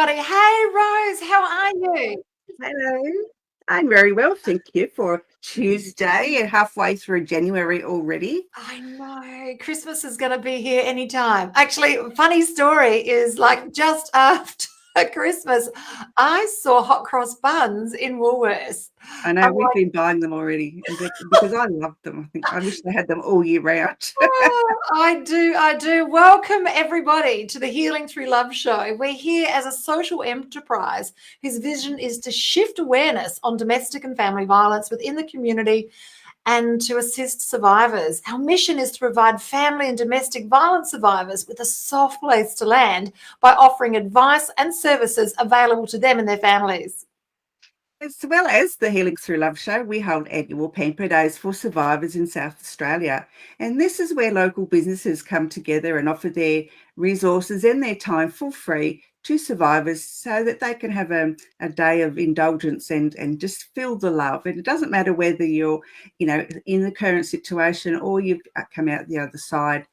everybody. Hey, Rose, how are you? Hello. I'm very well, thank you, for Tuesday and halfway through January already. I know Christmas is going to be here anytime. Actually, funny story is like just after Christmas, I saw hot cross buns in Woolworths. I know I'm we've like, been buying them already because I love them. I think I wish they had them all year round. oh, I do. Welcome everybody to the Healing Through Love show. We're here as a social enterprise whose vision is to shift awareness on domestic and family violence within the community and to assist survivors. Our mission is to provide family and domestic violence survivors with a soft place to land by offering advice and services available to them and their families. As well as the Healing Through Love show, we hold annual Pamper Days for survivors in South Australia. And this is where local businesses come together and offer their resources and their time for free to survivors so that they can have a day of indulgence and just feel the love. And it doesn't matter whether you're, in the current situation or you've come out the other side.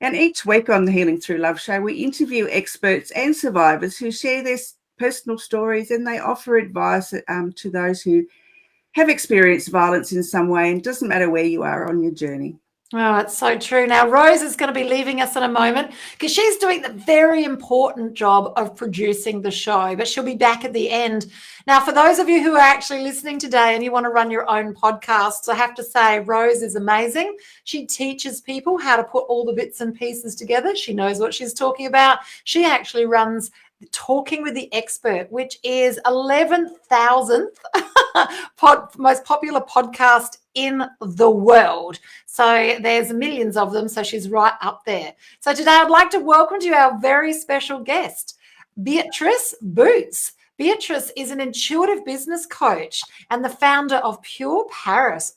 And each week on the Healing Through Love show, we interview experts and survivors who share their personal stories, and they offer advice to those who have experienced violence in some way. And it doesn't matter where you are on your journey. Oh, it's so true. Now, Rose is going to be leaving us in a moment because she's doing the very important job of producing the show, but she'll be back at the end. Now, for those of you who are actually listening today and you want to run your own podcasts, I have to say Rose is amazing. She teaches people how to put all the bits and pieces together. She knows what she's talking about. She actually runs Talking with the Expert, which is 11,000th most popular podcast in the world. So there's millions of them. So she's right up there. So today I'd like to welcome to you our very special guest, Beatrice Boots. Beatrice is an intuitive business coach and the founder of Pure Paris.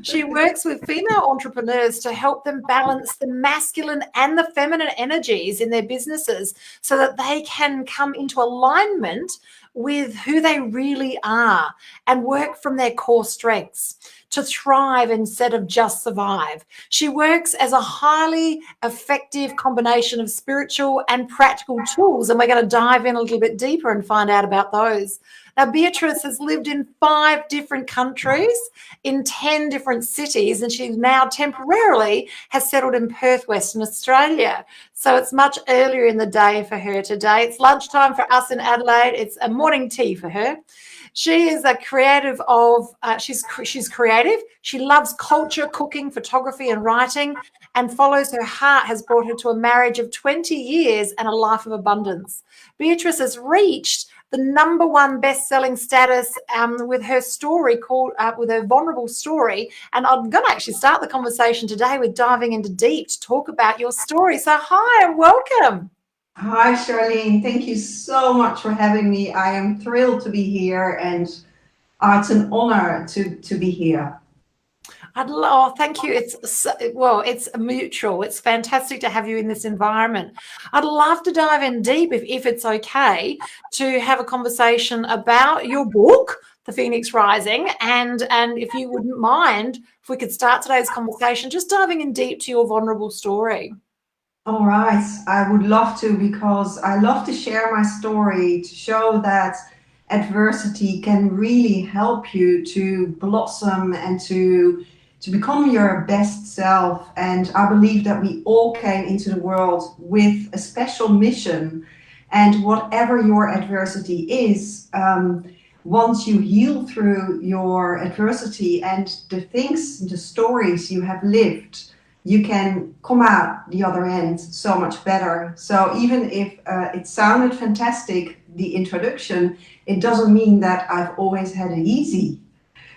She works with female entrepreneurs to help them balance the masculine and the feminine energies in their businesses so that they can come into alignment with who they really are and work from their core strengths to thrive instead of just survive. She works as a highly effective combination of spiritual and practical tools, and we're going to dive in a little bit deeper and find out about those. Now, Beatrice has lived in 5 different countries, in 10 different cities, and she now temporarily has settled in Perth, Western Australia. So it's much earlier in the day for her today. It's lunchtime for us in Adelaide. It's a morning tea for her. She is a creative she's creative. She loves culture, cooking, photography, and writing, and follows her heart has brought her to a marriage of 20 years and a life of abundance. Beatrice has reached the #1 best-selling status with her story called with her vulnerable story. And I'm going to actually start the conversation today with diving into deep to talk about your story. So hi and welcome. Hi, Charlene. Thank you so much for having me. I am thrilled to be here, and it's an honor to be here. Thank you. It's mutual. It's fantastic to have you in this environment. I'd love to dive in deep, if it's okay, to have a conversation about your book, The Phoenix Rising, and if you wouldn't mind, if we could start today's conversation just diving in deep to your vulnerable story. All right. I would love to, because I love to share my story to show that adversity can really help you to blossom and to become your best self. And I believe that we all came into the world with a special mission. And whatever your adversity is, once you heal through your adversity and the stories you have lived, you can come out the other end so much better. So even if it sounded fantastic, the introduction, it doesn't mean that I've always had it easy.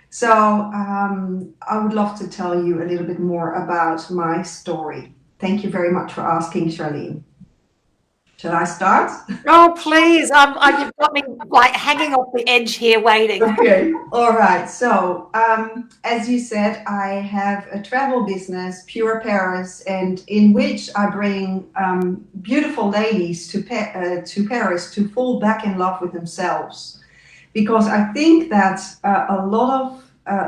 So I would love to tell you a little bit more about my story. Thank you very much for asking, Charlene. Shall I start? Oh, please. You've got me like hanging off the edge here waiting. Okay. All right. So as you said, I have a travel business, Pure Paris, and in which I bring beautiful ladies to Paris to fall back in love with themselves. Because I think that a lot of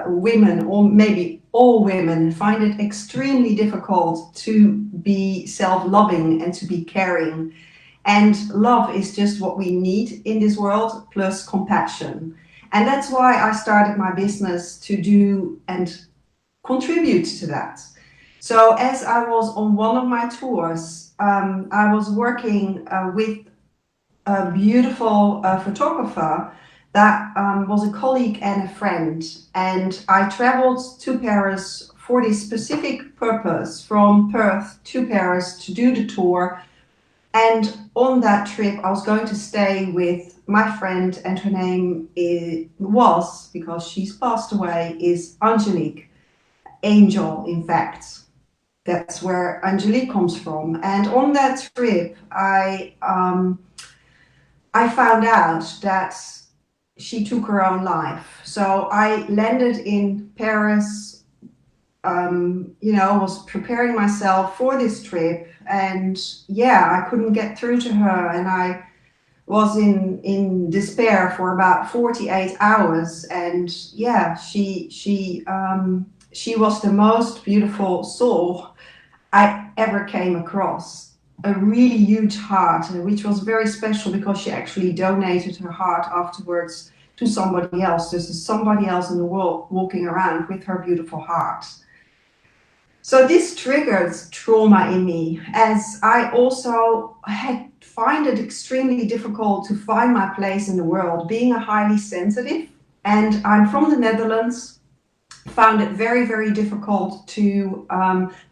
women, or maybe all women, find it extremely difficult to be self-loving and to be caring. And love is just what we need in this world, plus compassion. And that's why I started my business, to do and contribute to that. So as I was on one of my tours, I was working with a beautiful photographer that was a colleague and a friend. And I traveled to Paris for this specific purpose, from Perth to Paris, to do the tour. And on that trip, I was going to stay with my friend, and her name was, because she's passed away, is Angelique. Angel, in fact. That's where Angelique comes from. And on that trip, I found out that she took her own life. So I landed in Paris, was preparing myself for this trip, and I couldn't get through to her, and I was in despair for about 48 hours. And she was the most beautiful soul I ever came across. A really huge heart, which was very special because she actually donated her heart afterwards to somebody else. There's somebody else in the world walking around with her beautiful heart. So this triggered trauma in me, as I also find it extremely difficult to find my place in the world, being a highly sensitive. And I'm from the Netherlands, found it very, very difficult to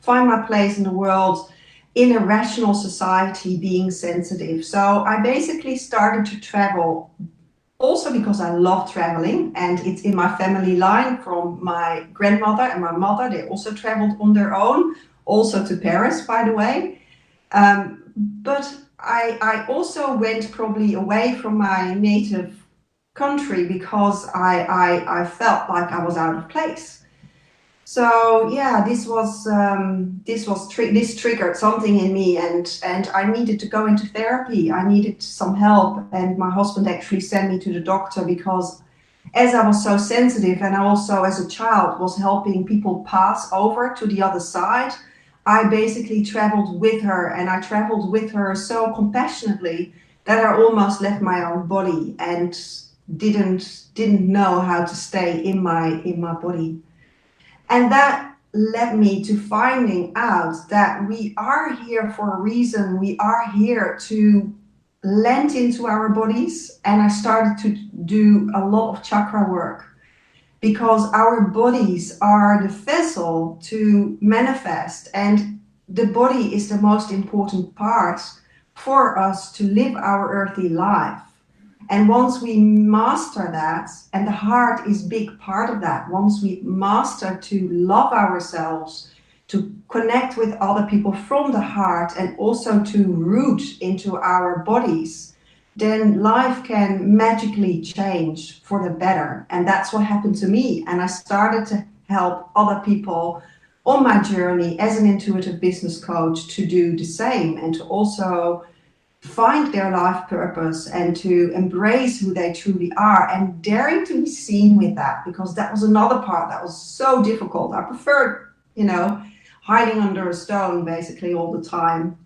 find my place in the world in a rational society, being sensitive. So I basically started to travel, also because I love traveling, and it's in my family line from my grandmother and my mother. They also traveled on their own, also to Paris, by the way. But I also went probably away from my native country because I felt like I was out of place. So this triggered something in me, and I needed to go into therapy. I needed some help, and my husband actually sent me to the doctor, because as I was so sensitive, and I also as a child was helping people pass over to the other side, I basically traveled with her, and I traveled with her so compassionately that I almost left my own body and didn't know how to stay in my body. And that led me to finding out that we are here for a reason. We are here to lend into our bodies. And I started to do a lot of chakra work, because our bodies are the vessel to manifest. And the body is the most important part for us to live our earthly life. And once we master that, and the heart is a big part of that, once we master to love ourselves, to connect with other people from the heart, and also to root into our bodies, then life can magically change for the better. And that's what happened to me. And I started to help other people on my journey as an intuitive business coach to do the same, and to also find their life purpose and to embrace who they truly are, and daring to be seen with that, because that was another part that was so difficult. I preferred, hiding under a stone basically all the time.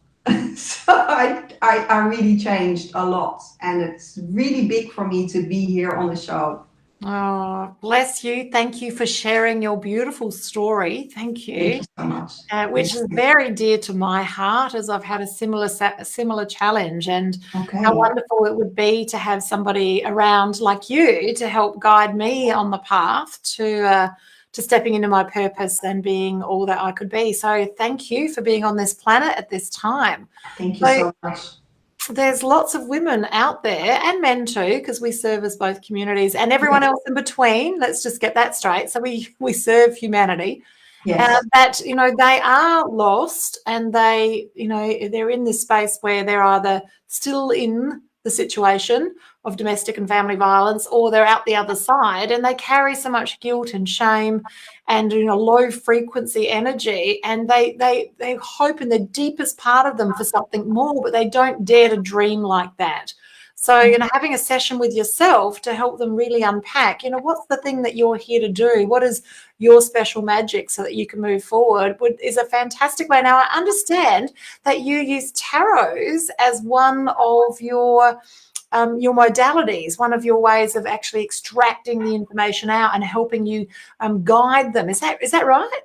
So I really changed a lot, and it's really big for me to be here on the show. Oh, bless you. Thank you for sharing your beautiful story. Thank you. Thank you so much. Which is very dear to my heart, as I've had a similar challenge, and how wonderful it would be to have somebody around like you to help guide me on the path to stepping into my purpose and being all that I could be. So thank you for being on this planet at this time. Thank you so much. There's lots of women out there, and men too, because we service both communities, and everyone else in between. Let's just get that straight. So we serve humanity. Yes. That they are lost, and they're in this space where they're either still in the situation of domestic and family violence, or they're out the other side, and they carry so much guilt and shame and low frequency energy, and they hope in the deepest part of them for something more, but they don't dare to dream like that. So, having a session with yourself to help them really unpack, what's the thing that you're here to do? What is your special magic so that you can move forward is a fantastic way. Now, I understand that you use tarots as one of your modalities, one of your ways of actually extracting the information out and helping you guide them. Is that right?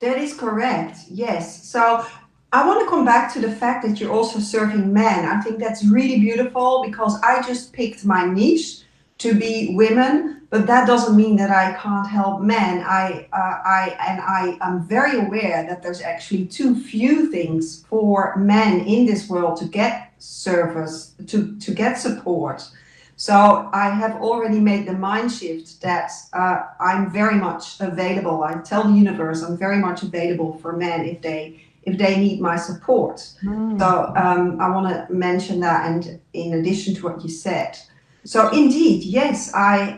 That is correct. Yes. So I want to come back to the fact that you're also serving men. I think that's really beautiful because I just picked my niche to be women, but that doesn't mean that I can't help men. I am very aware that there's actually too few things for men in this world to get service, to get support. So I have already made the mind shift that I'm very much available. I tell the universe I'm very much available for men if they need my support. So I want to mention that, and in addition to what you said. So indeed, yes, I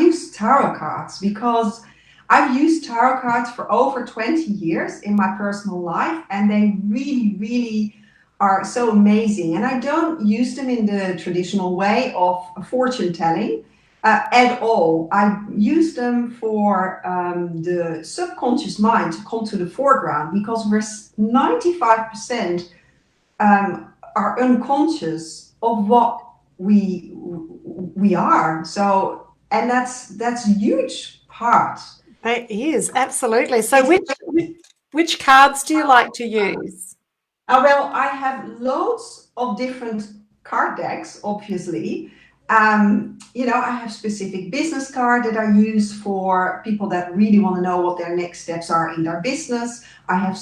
use tarot cards because I've used tarot cards for over 20 years in my personal life, and they really, really are so amazing. And I don't use them in the traditional way of fortune telling at all. I use them for the subconscious mind to come to the foreground, because we're 95% are unconscious of what we are. So, and that's a huge part. It is, absolutely. So which cards do you like to use? Well, I have loads of different card decks, obviously. I have specific business card that I use for people that really want to know what their next steps are in their business. At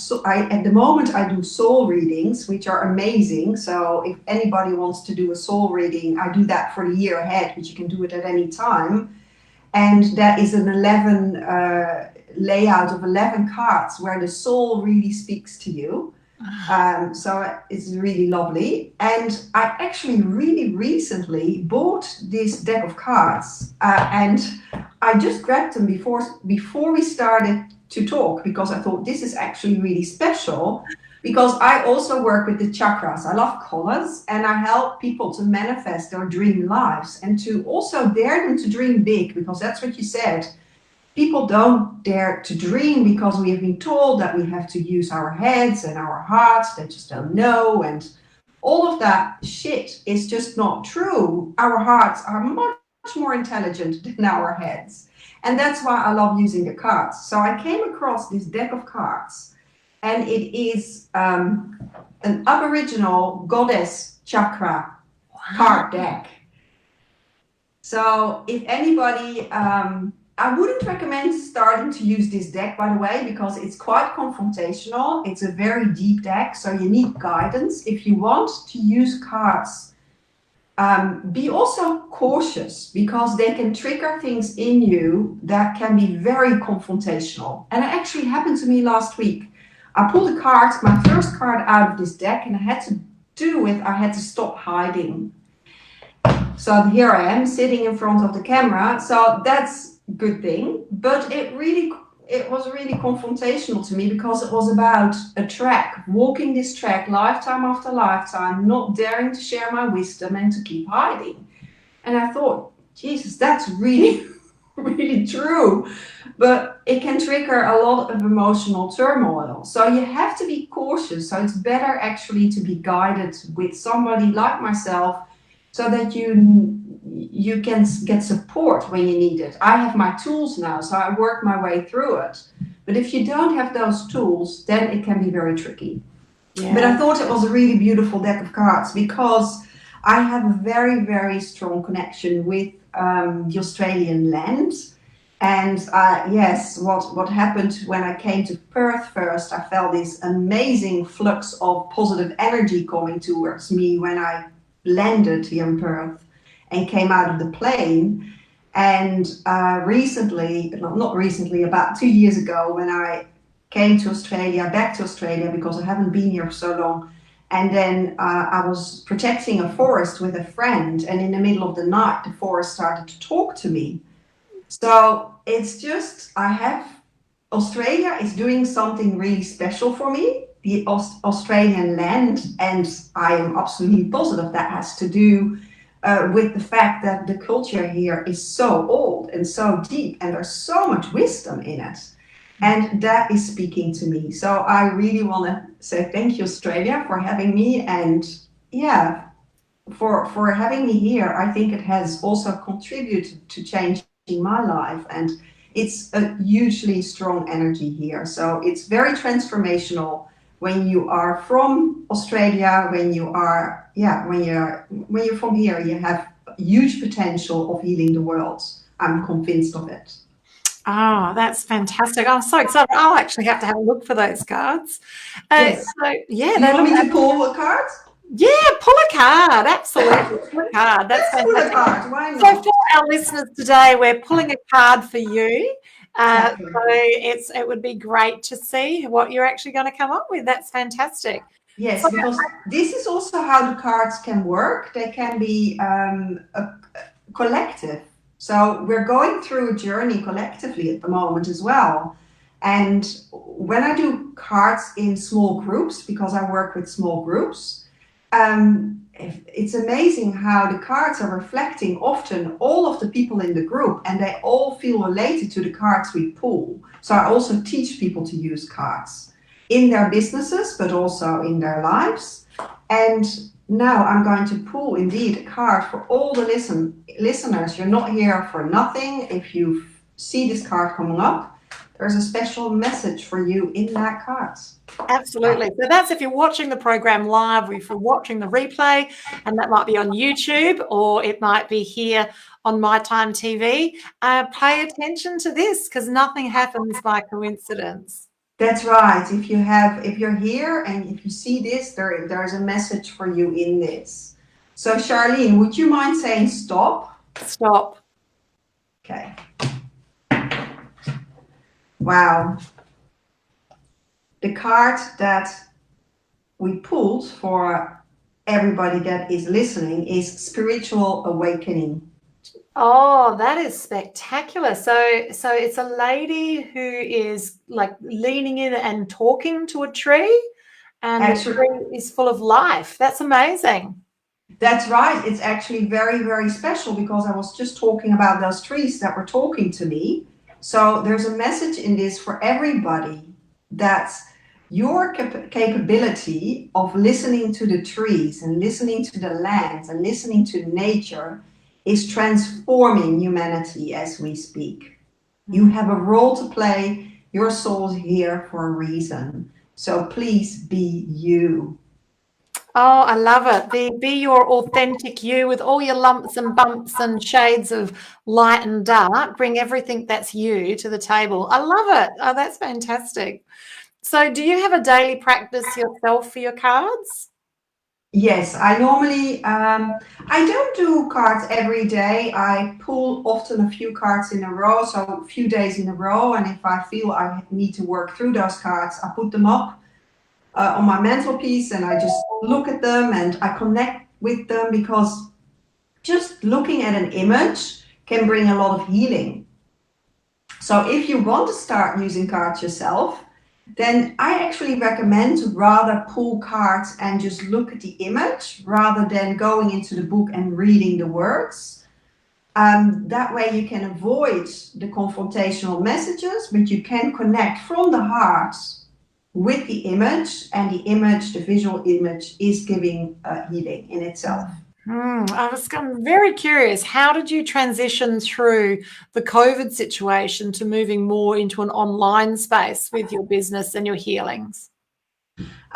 the moment I do soul readings, which are amazing. So if anybody wants to do a soul reading, I do that for the year ahead, but you can do it at any time. And that is an 11 layout of 11 cards where the soul really speaks to you. So it's really lovely. And I actually really recently bought this deck of cards and I just grabbed them before we started to talk, because I thought this is actually really special, because I also work with the chakras. I love colors, and I help people to manifest their dream lives and to also dare them to dream big, because that's what you said. People don't dare to dream because we have been told that we have to use our heads and our hearts. They just don't know. And all of that shit is just not true. Our hearts are much more intelligent than our heads. And that's why I love using the cards. So I came across this deck of cards, and it is an Aboriginal goddess chakra card deck. So if anybody... I wouldn't recommend starting to use this deck, by the way, because it's quite confrontational. It's a very deep deck, so you need guidance. If you want to use cards, be also cautious, because they can trigger things in you that can be very confrontational. And it actually happened to me last week. I pulled a card, my first card out of this deck, and I had to stop hiding. So here I am sitting in front of the camera. So that's good thing, but it was really confrontational to me, because it was about a track, walking this track lifetime after lifetime, not daring to share my wisdom and to keep hiding. And I thought, Jesus, that's really really true, but it can trigger a lot of emotional turmoil. So you have to be cautious. So it's better actually to be guided with somebody like myself, so that you can get support when you need it. I have my tools now, so I work my way through it. But if you don't have those tools, then it can be very tricky. Yeah. But I thought it was a really beautiful deck of cards, because I have a very, very strong connection with the Australian land. And yes, what happened when I came to Perth first, I felt this amazing flux of positive energy coming towards me when I landed here in Perth and came out of the plane. And not recently, about 2 years ago, when I came to Australia, back to Australia, because I haven't been here for so long. And then I was protecting a forest with a friend, and in the middle of the night, the forest started to talk to me. So it's just, Australia is doing something really special for me. the Australian land, and I am absolutely positive that has to do with the fact that the culture here is so old and so deep, and there's so much wisdom in it. And that is speaking to me. So I really want to say thank you, Australia, for having me, and yeah, for having me here. I think it has also contributed to changing my life, and it's a hugely strong energy here. So it's very transformational when you are from Australia, when you're from here, you have huge potential of healing the world. I'm convinced of it. Oh, that's fantastic. I'm so excited. I'll actually have to have a look for those cards. Yes. So, yeah, Do you want me to pull a card? yeah, pull a card. Absolutely. Pull a card. That's Let's pull a fantastic. card. Why So not? for our listeners today, we're pulling a card for you. Exactly. So it would be great to see what you're actually going to come up with. That's fantastic. Yes, So, because this is also how the cards can work. They can be a collective. So we're going through a journey collectively at the moment as well. And when I do cards in small groups, because I work with small groups, it's amazing how the cards are reflecting often all of the people in the group, and they all feel related to the cards we pull. So I also teach people to use cards in their businesses, but also in their lives. And now I'm going to pull indeed a card for all the listeners. You're not here for nothing. If you see this card coming up, there's a special message for you in that card. absolutely. So that's if you're watching the program live, or if you're watching the replay, and that might be on YouTube or it might be here on My Time TV. Pay attention to this, because nothing happens by coincidence. That's right. If you're here and if you see this, there's a message for you in this. So Charlene, would you mind saying stop? Stop. Okay. Wow. The card that we pulled for everybody that is listening is Spiritual Awakening. Oh, that is spectacular. So it's a lady who is like leaning in and talking to a tree, and Actually, the tree is full of life. That's amazing. that's right. It's actually very, very special, because I was just talking about those trees that were talking to me. So there's a message in this for everybody, that your capability of listening to the trees and listening to the land and listening to nature is transforming humanity as we speak. You have a role to play. Your soul's here for a reason. So please be you. Oh, I love it. Be your authentic you, with all your lumps and bumps and shades of light and dark. Bring everything that's you to the table. I love it. Oh, that's fantastic. So do you have a daily practice yourself for your cards? Yes, I normally, I don't do cards every day. I pull often a few cards in a row, so a few days in a row. And if I feel I need to work through those cards, I put them up on my mantelpiece, and I just look at them and I connect with them, because just looking at an image can bring a lot of healing. So if you want to start using cards yourself, then I actually recommend to rather pull cards and just look at the image rather than going into the book and reading the words. That way you can avoid the confrontational messages, but you can connect from the heart with the image, and the image, the visual image, is giving healing in itself. I'm very curious. How did you transition through the COVID situation to moving more into an online space with your business and your healings?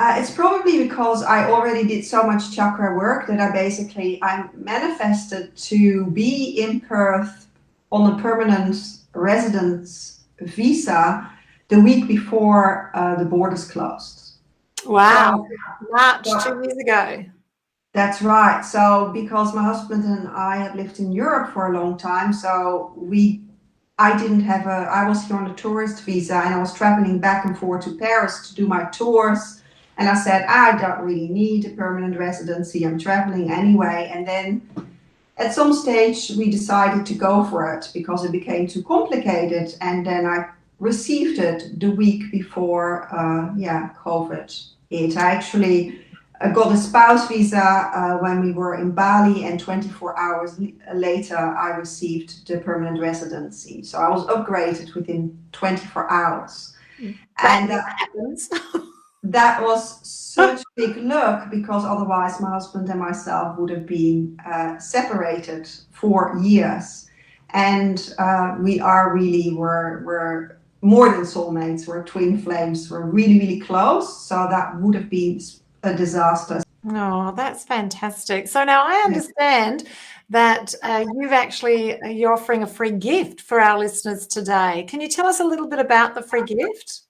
It's probably because I already did so much chakra work that I manifested to be in Perth on a permanent residence visa the week before the borders closed. Wow. So, March 2 years ago. That's right. So because my husband and I had lived in Europe for a long time, so I was here on a tourist visa, and I was traveling back and forth to Paris to do my tours. And I said, I don't really need a permanent residency. I'm traveling anyway. And then at some stage we decided to go for it because it became too complicated. And then I received it the week before, COVID hit. I actually got a spouse visa when we were in Bali, and 24 hours later, I received the permanent residency. So I was upgraded within 24 hours. And That happens. that was such big luck, because otherwise my husband and myself would have been separated for years. And we're more than soulmates. We're twin flames. We're really, really close. So that would have been a disaster. Oh, that's fantastic. So now I understand that you're offering a free gift for our listeners today. Can you tell us a little bit about the free gift?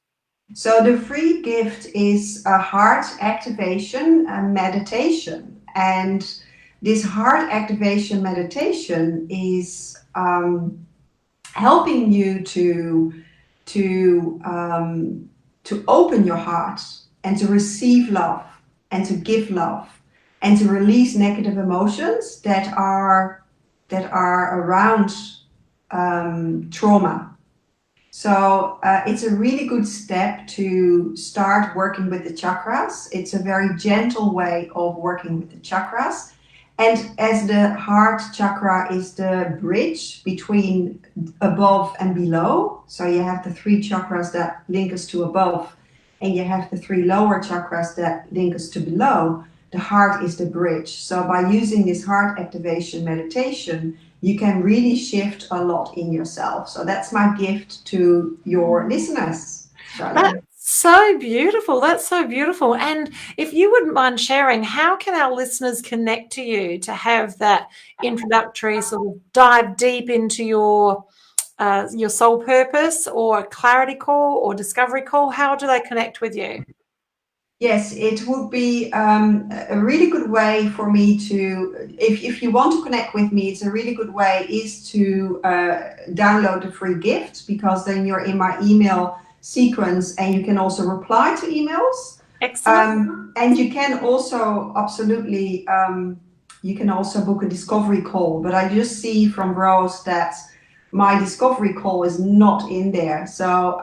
So the free gift is a heart activation meditation. And this heart activation meditation is helping you to open your heart and to receive love and to give love and to release negative emotions that are around trauma. So it's a really good step to start working with the chakras. It's a very gentle way of working with the chakras. And as the heart chakra is the bridge between above and below, so you have the 3 chakras that link us to above, and you have the 3 lower chakras that link us to below. The heart is the bridge. So by using this heart activation meditation, you can really shift a lot in yourself. So that's my gift to your listeners, Charlotte. That's so beautiful. That's so beautiful. And if you wouldn't mind sharing, how can our listeners connect to you to have that introductory sort of dive deep into your soul purpose, or clarity call or discovery call? How do they connect with you? Yes, it would be a really good way for me to, if you want to connect with me, it's a really good way is to download the free gift, because then you're in my email sequence and you can also reply to emails. Excellent. And you can also absolutely, you can also book a discovery call, but I just see from Rose that my discovery call is not in there. So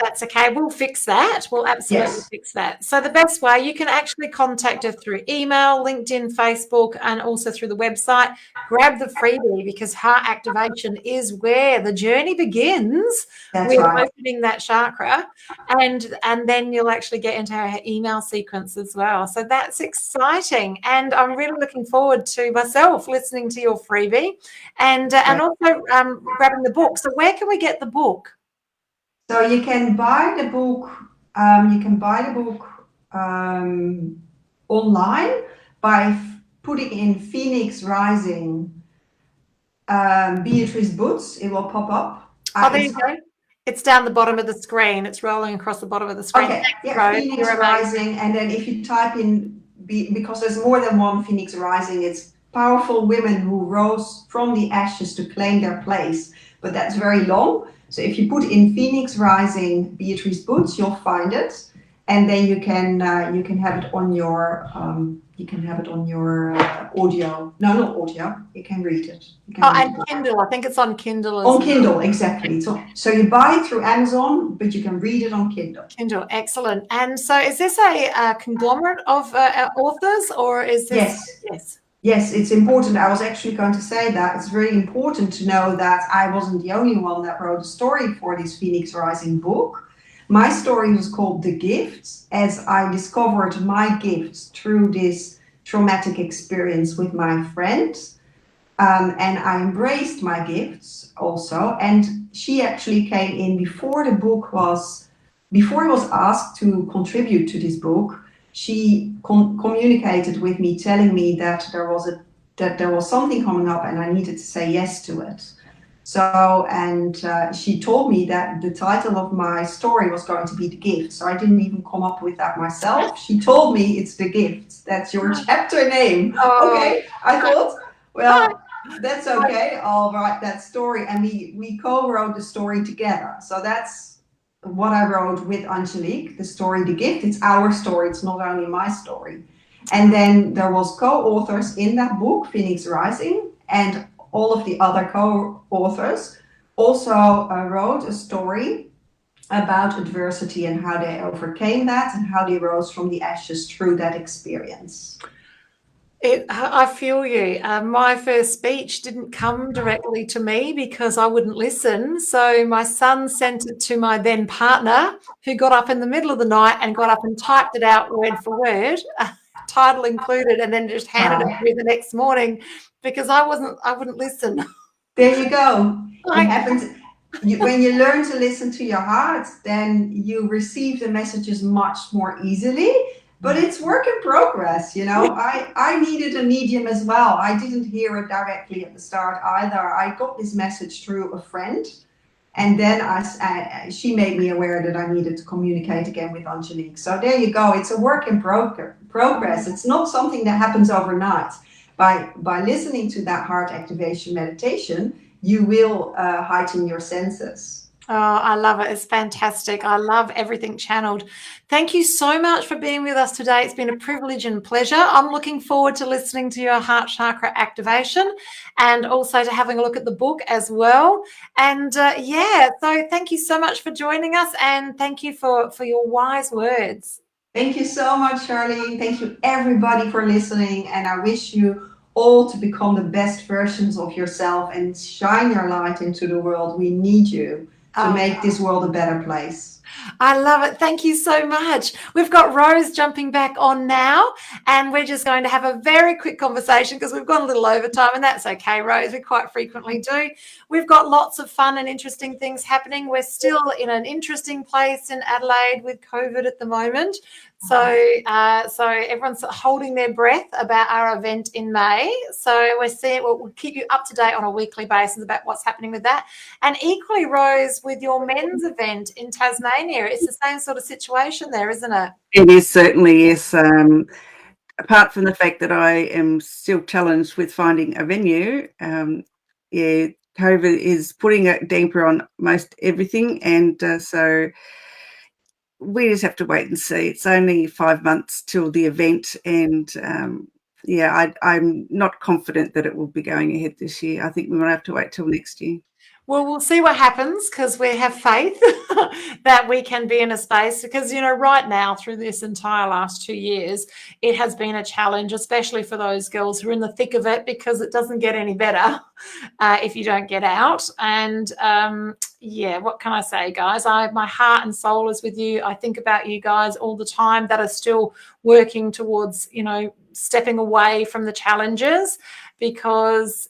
that's okay. We'll fix that. We'll absolutely fix that. So the best way, you can actually contact her through email, LinkedIn, Facebook, and also through the website. Grab the freebie, because heart activation is where the journey begins. That's with right. opening that chakra, and then you'll actually get into her email sequence as well. So that's exciting, and I'm really looking forward to myself listening to your freebie, and also grabbing the book. So where can we get the book? So you can buy the book. Online by putting in Phoenix Rising, Beatrice Boots. It will pop up. Oh, there you go. It's down the bottom of the screen. It's rolling across the bottom of the screen. Okay, yeah, Phoenix Rising, and then if you type in, because there's more than one Phoenix Rising, it's powerful women who rose from the ashes to claim their place, but that's very long. So if you put in Phoenix Rising, Beatrice Boots, you'll find it, and then you can have it on your audio. No, not audio. You can read it. And Kindle. I think it's on Kindle as well. On Kindle, exactly. So you buy it through Amazon, but you can read it on Kindle. Kindle, excellent. And so, is this a conglomerate of authors, or is this? Yes, it's important. I was actually going to say that it's very important to know that I wasn't the only one that wrote a story for this Phoenix Rising book. My story was called The Gifts, as I discovered my gifts through this traumatic experience with my friends. And I embraced my gifts also. And she actually came in before I was asked to contribute to this book. She communicated with me, telling me that there was something coming up and I needed to say yes to it. So, and she told me that the title of my story was going to be The Gift. So I didn't even come up with that myself. She told me it's The Gift. That's your chapter name. Oh. Okay, I thought, well, that's okay. I'll write that story. And we co-wrote the story together. So that's what I wrote with Angelique, the story The Gift. It's our story. It's not only my story. And then there was co-authors in that book, Phoenix Rising, and all of the other co-authors also wrote a story about adversity and how they overcame that and how they rose from the ashes through that experience. I feel you. My first speech didn't come directly to me because I wouldn't listen. So my son sent it to my then partner, who got up in the middle of the night and got up and typed it out word for word, title included, and then just handed it Wow. to me the next morning because I wouldn't listen. There you go. You Like, haven't. When you learn to listen to your heart, then you receive the messages much more easily. But it's work in progress, you know. I needed a medium as well. I didn't hear it directly at the start either. I got this message through a friend, and then she made me aware that I needed to communicate again with Angelique. So there you go. It's a work in progress. It's not something that happens overnight. By listening to that heart activation meditation, you will heighten your senses. Oh, I love it. It's fantastic. I love everything channeled. Thank you so much for being with us today. It's been a privilege and pleasure. I'm looking forward to listening to your heart chakra activation and also to having a look at the book as well. And so thank you so much for joining us, and thank you for your wise words. Thank you so much, Charlene. Thank you, everybody, for listening. And I wish you all to become the best versions of yourself and shine your light into the world. We need you to make this world a better place. I love it. Thank you so much. We've got Rose jumping back on now, and we're just going to have a very quick conversation because we've gone a little over time, and that's okay, Rose. We quite frequently do. We've got lots of fun and interesting things happening. We're still in an interesting place in Adelaide with COVID at the moment. So everyone's holding their breath about our event in May. So we'll keep you up to date on a weekly basis about what's happening with that. And equally, Rose, with your men's event in Tasmania, it's the same sort of situation there, isn't it? It is certainly, yes. Apart from the fact that I am still challenged with finding a venue, COVID is putting a damper on most everything, and so we just have to wait and see. It's only 5 months till the event, and I'm not confident that it will be going ahead this year. I think we might have to wait till next year. Well, we'll see what happens because we have faith that we can be in a space because, right now through this entire last 2 years, it has been a challenge, especially for those girls who are in the thick of it because it doesn't get any better if you don't get out. And what can I say, guys? My heart and soul is with you. I think about you guys all the time that are still working towards, stepping away from the challenges because,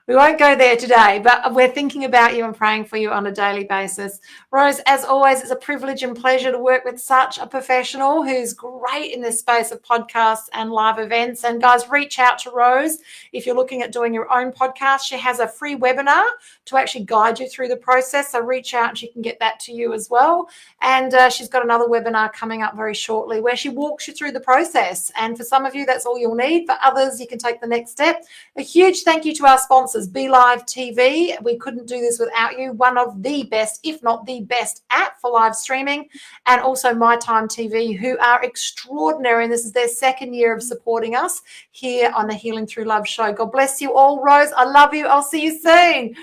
we won't go there today, but we're thinking about you and praying for you on a daily basis. Rose, as always, it's a privilege and pleasure to work with such a professional who's great in this space of podcasts and live events. And guys, reach out to Rose if you're looking at doing your own podcast. She has a free webinar to actually guide you through the process. So reach out and she can get that to you as well. And she's got another webinar coming up very shortly where she walks you through the process. And for some of you, that's all you'll need. For others, you can take the next step. A huge thank you to our sponsors. Be Live TV. We couldn't do this without you. One of the best, if not the best app for live streaming, and also My Time TV, who are extraordinary. And this is their second year of supporting us here on the Healing Through Love show. God bless you all, Rose. I love you. I'll see you soon.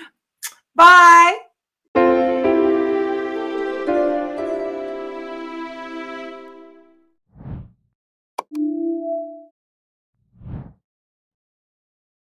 Bye.